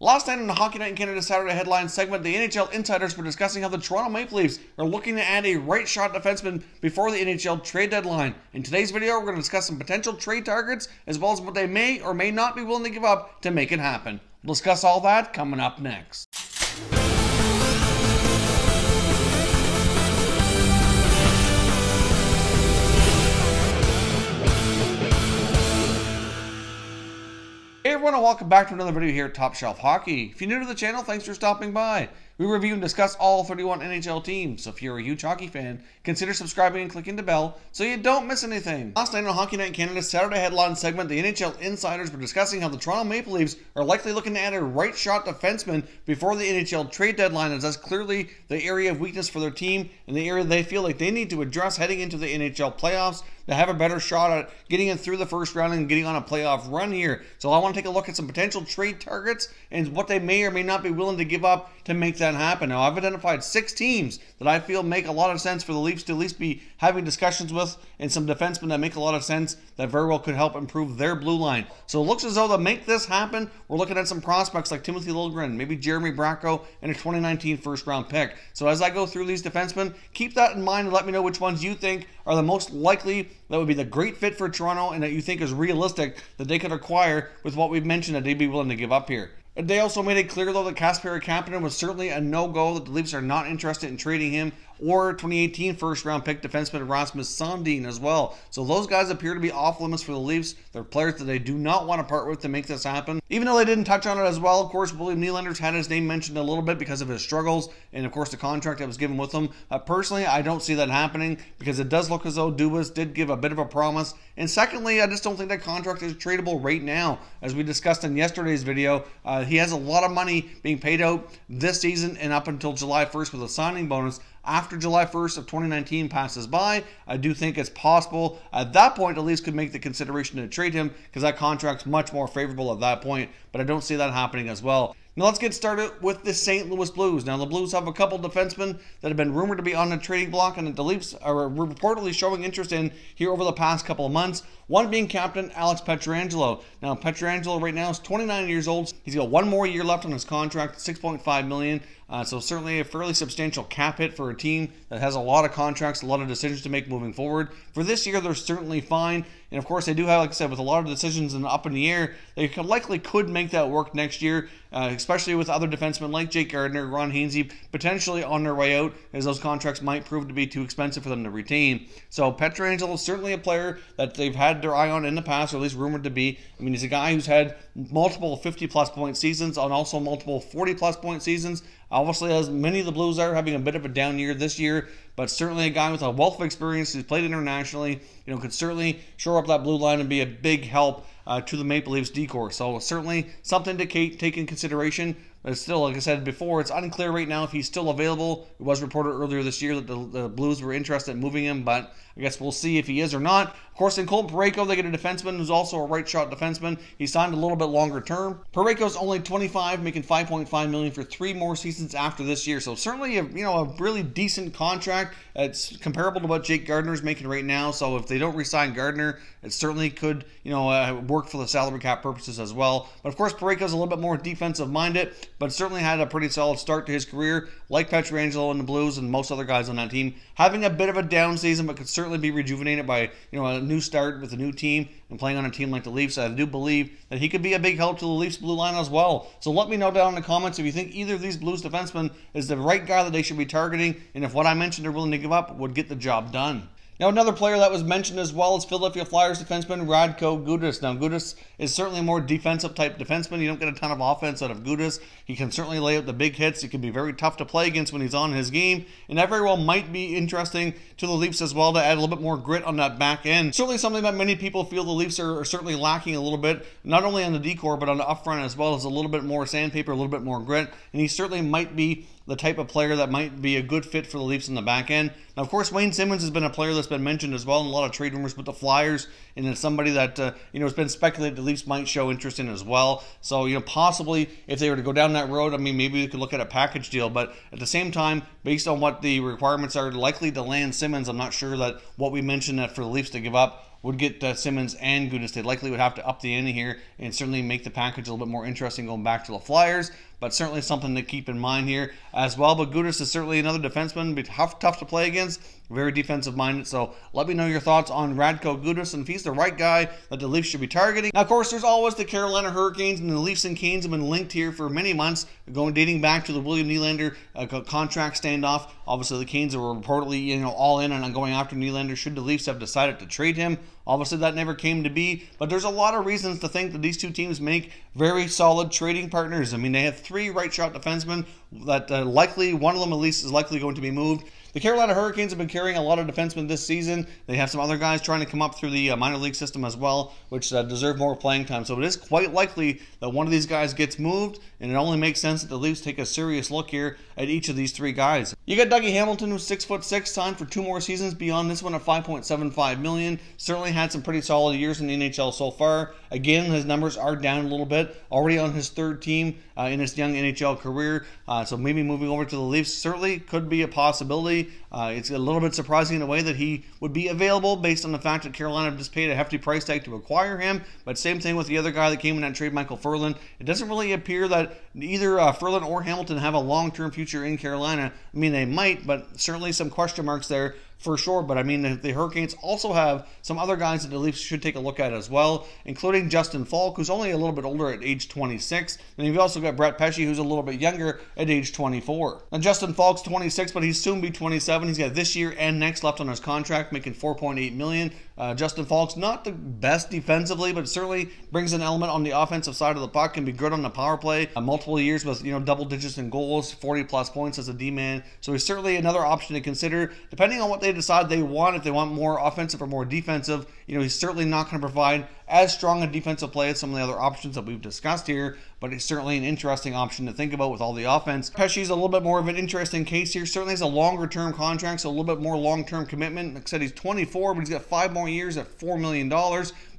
Last night on the Hockey Night in Canada Saturday Headlines segment, the NHL insiders were discussing how the Toronto Maple Leafs are looking to add a right-shot defenseman before the NHL trade deadline. In today's video, we're going to discuss some potential trade targets, as well as what they may or may not be willing to give up to make it happen. We'll discuss all that coming up next. Hey everyone, and welcome back to another video here at Top Shelf Hockey. If you're new to the channel, thanks for stopping by. We review and discuss all 31 NHL teams, so if you're a huge hockey fan, consider subscribing and clicking the bell so you don't miss anything. Last night on Hockey Night in Canada Saturday Headlines segment, the NHL insiders were discussing how the Toronto Maple Leafs are likely looking to add a right-shot defenseman before the NHL trade deadline, as that's clearly the area of weakness for their team and the area they feel like they need to address heading into the NHL playoffs to have a better shot at getting in through the first round and getting on a playoff run here. So I want to take a look at some potential trade targets and what they may or may not be willing to give up to make that happen. Now, I've identified 6 teams that I feel make a lot of sense for the Leafs to at least be having discussions with, and some defensemen that make a lot of sense that very well could help improve their blue line. So it looks as though to make this happen, we're looking at some prospects like Timothy Liljegren, maybe Jeremy Bracco, and a 2019 first-round pick. So as I go through these defensemen, keep that in mind and let me know which ones you think are the most likely that would be the great fit for Toronto and that you think is realistic that they could acquire with what we've mentioned that they'd be willing to give up here. They also made it clear, though, that Kasperi Kapanen was certainly a no-go, that the Leafs are not interested in trading him, or 2018 first-round pick defenseman Rasmus Sandin as well. So those guys appear to be off limits for the Leafs. They're players that they do not want to part with to make this happen. Even though they didn't touch on it as well, of course, William Nylander's had his name mentioned a little bit because of his struggles and, of course, the contract that was given with him. Personally, I don't see that happening because it does look as though Dubas did give a bit of a promise. And secondly, I just don't think that contract is tradable right now. As we discussed in yesterday's video, he has a lot of money being paid out this season and up until July 1st with a signing bonus. After July 1st of 2019 passes by, I do think it's possible at that point at least could make the consideration to trade him because that contract's much more favorable at that point, but I don't see that happening as well. Now let's get started with the St. Louis Blues. Now the Blues have a couple defensemen that have been rumored to be on the trading block and that the Leafs are reportedly showing interest in here over the past couple of months. One being captain Alex Pietrangelo. Now Pietrangelo right now is 29 years old. He's got one more year left on his contract, $6.5 million. So certainly a fairly substantial cap hit for a team that has a lot of contracts, a lot of decisions to make moving forward. For this year, they're certainly fine. And of course, they do have, like I said, with a lot of decisions up in the air, they likely could make that work next year, especially with other defensemen like Jake Gardiner, Ron Hainsey, potentially on their way out, as those contracts might prove to be too expensive for them to retain. So Pietrangelo is certainly a player that they've had their eye on in the past, or at least rumored to be. I mean, he's a guy who's had multiple 50-plus point seasons and also multiple 40-plus point seasons. Obviously, as many of the Blues are having a bit of a down year this year, but certainly a guy with a wealth of experience who's played internationally, could certainly shore up that blue line and be a big help to the Maple Leafs decor. So certainly something to take in consideration. But still, like I said before, it's unclear right now if he's still available. It was reported earlier this year that the Blues were interested in moving him, but I guess we'll see if he is or not. Of course, in Colton Parayko, they get a defenseman who's also a right-shot defenseman. He signed a little bit longer term. Parayko's only 25, making $5.5 million for 3 more seasons after this year. So certainly, a really decent contract. It's comparable to what Jake Gardiner's making right now. So if they don't re-sign Gardiner, it certainly could, work for the salary cap purposes as well. But of course, Parayko's a little bit more defensive-minded, but certainly had a pretty solid start to his career, like Pietrangelo and the Blues and most other guys on that team. Having a bit of a down season, but could certainly be rejuvenated by a new start with a new team and playing on a team like the Leafs. I do believe that he could be a big help to the Leafs blue line as well. So let me know down in the comments if you think either of these Blues defensemen is the right guy that they should be targeting, and if what I mentioned they're willing to give up would get the job done. Now, another player that was mentioned as well is Philadelphia Flyers defenseman Radko Gudas. Now, Gudas is certainly a more defensive-type defenseman. You don't get a ton of offense out of Gudas. He can certainly lay out the big hits. He can be very tough to play against when he's on his game. And that very well might be interesting to the Leafs as well to add a little bit more grit on that back end. Certainly something that many people feel the Leafs are certainly lacking a little bit, not only on the decor, but on the upfront as well, as a little bit more sandpaper, a little bit more grit. And he certainly might be the type of player that might be a good fit for the Leafs in the back end. Now, of course, Wayne Simmons has been a player that's been mentioned as well in a lot of trade rumors with the Flyers, and it's somebody that has been speculated the Leafs might show interest in as well. So, possibly if they were to go down that road, I mean, maybe we could look at a package deal, but at the same time, based on what the requirements are likely to land Simmons, I'm not sure that what we mentioned that for the Leafs to give up would get Simmons and Gudas. They likely would have to up the ante here and certainly make the package a little bit more interesting going back to the Flyers, but certainly something to keep in mind here as well. But Gudas is certainly another defenseman, be tough to play against, very defensive minded. So let me know your thoughts on Radko Gudas and if he's the right guy that the Leafs should be targeting. Now, of course, there's always the Carolina Hurricanes, and the Leafs and Canes have been linked here for many months, dating back to the William Nylander contract standoff. Obviously, the Canes were reportedly all in on going after Nylander should the Leafs have decided to trade him. Obviously, that never came to be, but there's a lot of reasons to think that these two teams make very solid trading partners. I mean, they have 3 right-shot defensemen that likely, one of them at least, is likely going to be moved. The Carolina Hurricanes have been carrying a lot of defensemen this season. They have some other guys trying to come up through the minor league system as well, which deserve more playing time. So it is quite likely that one of these guys gets moved, and it only makes sense that the Leafs take a serious look here at each of these 3 guys. You got Dougie Hamilton, who's 6'6", signed for 2 more seasons beyond this one at $5.75 million. Certainly had some pretty solid years in the NHL so far. Again, his numbers are down a little bit. Already on his 3rd team in his young NHL career. So maybe moving over to the Leafs certainly could be a possibility. It's a little bit surprising in a way that he would be available based on the fact that Carolina just paid a hefty price tag to acquire him. But same thing with the other guy that came in that trade, Michael Ferland. It doesn't really appear that either Ferland or Hamilton have a long-term future in Carolina. I mean, they might, but certainly some question marks there for sure. But I mean, the Hurricanes also have some other guys that the Leafs should take a look at as well, including Justin Falk, who's only a little bit older at age 26. And you've also got Brett Pesce, who's a little bit younger at age 24. Now, Justin Falk's 26, but he's soon be 27. He's got this year and next left on his contract, making $4.8 million. Justin Falk's not the best defensively, but certainly brings an element on the offensive side of the puck, can be good on the power play. Multiple years with double digits in goals, 40+ points as a D-man. So he's certainly another option to consider, depending on what they decide they want. If they want more offensive or more defensive, he's certainly not going to provide as strong a defensive play as some of the other options that we've discussed here, but it's certainly an interesting option to think about with all the offense. Pesce's a little bit more of an interesting case here. Certainly has a longer-term contract, so a little bit more long-term commitment. Like I said, he's 24, but he's got 5 more years at $4 million.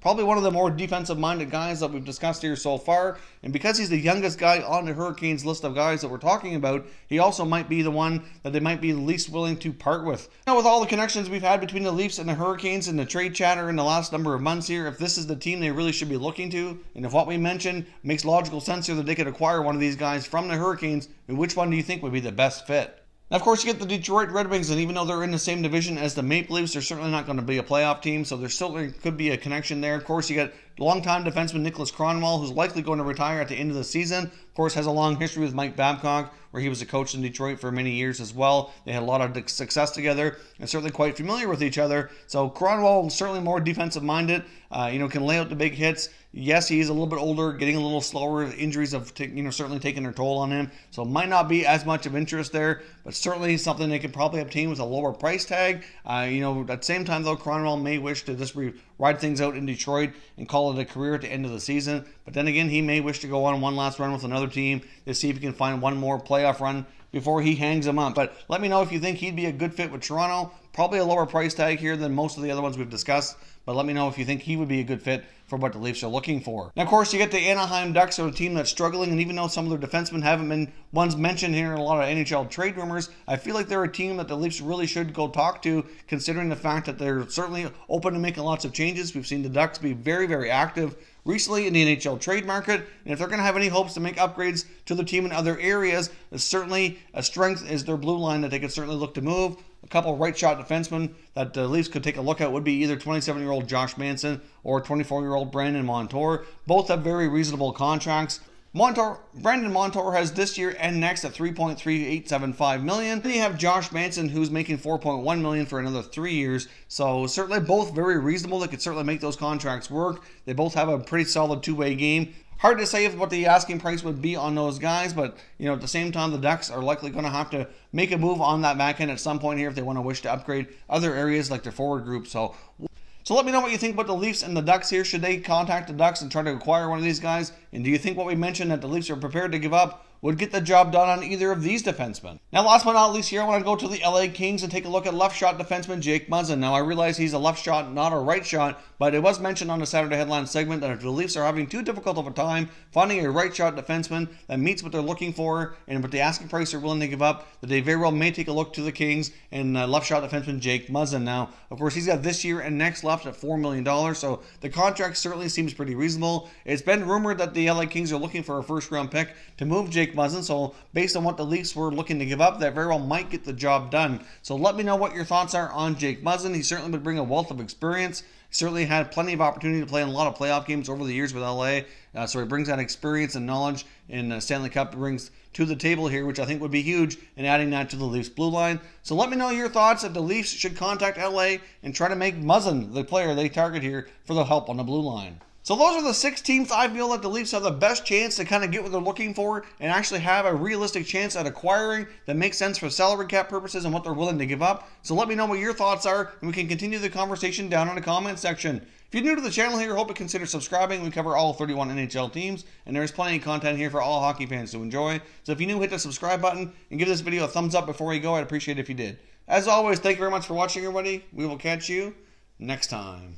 Probably one of the more defensive-minded guys that we've discussed here so far. And because he's the youngest guy on the Hurricanes list of guys that we're talking about, he also might be the one that they might be least willing to part with. Now, with all the connections we've had between the Leafs and the Hurricanes and the trade chatter in the last number of months here, if this is the team they really should be looking to, and if what we mentioned makes logical sense here that they could acquire one of these guys from the Hurricanes, which one do you think would be the best fit? Now, of course, you get the Detroit Red Wings, and even though they're in the same division as the Maple Leafs, they're certainly not going to be a playoff team, so there certainly could be a connection there. Of course, you got longtime defenseman Nicholas Kronwall, who's likely going to retire at the end of the season. Of course, has a long history with Mike Babcock, where he was a coach in Detroit for many years as well. They had a lot of success together and certainly quite familiar with each other. So Kronwall, certainly more defensive-minded, can lay out the big hits. Yes, he's a little bit older, getting a little slower. Injuries have certainly taken their toll on him, so might not be as much of interest there, but certainly something they could probably obtain with a lower price tag. At the same time, though, Kronwall may wish to just ride things out in Detroit and call it a career at the end of the season. But then again, he may wish to go on one last run with another team to see if he can find one more playoff run before he hangs them up. But let me know if you think he'd be a good fit with Toronto. Probably a lower price tag here than most of the other ones we've discussed, but let me know if you think he would be a good fit for what the Leafs are looking for. Now, of course, you get the Anaheim Ducks, so a team that's struggling, and even though some of their defensemen haven't been ones mentioned here in a lot of NHL trade rumors, I feel like they're a team that the Leafs really should go talk to, considering the fact that they're certainly open to making lots of changes. We've seen the Ducks be very, very active recently in the NHL trade market, and if they're going to have any hopes to make upgrades to their team in other areas, certainly a strength is their blue line that they could certainly look to move. A couple of right-shot defensemen that the Leafs could take a look at would be either 27-year-old Josh Manson or 24-year-old Brandon Montour. Both have very reasonable contracts. Brandon Montour has this year and next at $3.3875 million. Then you have Josh Manson, who's making $4.1 million for another 3 years. So certainly both very reasonable. They could certainly make those contracts work. They both have a pretty solid two-way game. Hard to say what the asking price would be on those guys, but at the same time, the Ducks are likely going to have to make a move on that back end at some point here if they want to wish to upgrade other areas like their forward group. So let me know what you think about the Leafs and the Ducks here. Should they contact the Ducks and try to acquire one of these guys? And do you think what we mentioned that the Leafs are prepared to give up would get the job done on either of these defensemen? Now, last but not least here, I want to go to the LA Kings and take a look at left shot defenseman Jake Muzzin. Now, I realize he's a left shot, not a right shot, but it was mentioned on the Saturday Headlines segment that if the Leafs are having too difficult of a time finding a right shot defenseman that meets what they're looking for and what the asking price they're willing to give up, that they very well may take a look to the Kings and left shot defenseman Jake Muzzin. Now, of course, he's got this year and next left at $4 million, so the contract certainly seems pretty reasonable. It's been rumored that the LA Kings are looking for a first-round pick to move Jake Muzzin, so based on what the Leafs were looking to give up, that very well might get the job done. So let me know what your thoughts are on Jake Muzzin. He certainly would bring a wealth of experience. He certainly had plenty of opportunity to play in a lot of playoff games over the years with LA. So he brings that experience and knowledge in Stanley Cup brings to the table here, which I think would be huge in adding that to the Leafs blue line. So let me know your thoughts if the Leafs should contact LA and try to make Muzzin the player they target here for the help on the blue line. So those are the 6 teams I feel that the Leafs have the best chance to kind of get what they're looking for and actually have a realistic chance at acquiring that makes sense for salary cap purposes and what they're willing to give up. So let me know what your thoughts are, and we can continue the conversation down in the comment section. If you're new to the channel here, I hope you consider subscribing. We cover all 31 NHL teams, and there's plenty of content here for all hockey fans to enjoy. So if you're new, hit the subscribe button and give this video a thumbs up before you go. I'd appreciate it if you did. As always, thank you very much for watching, everybody. We will catch you next time.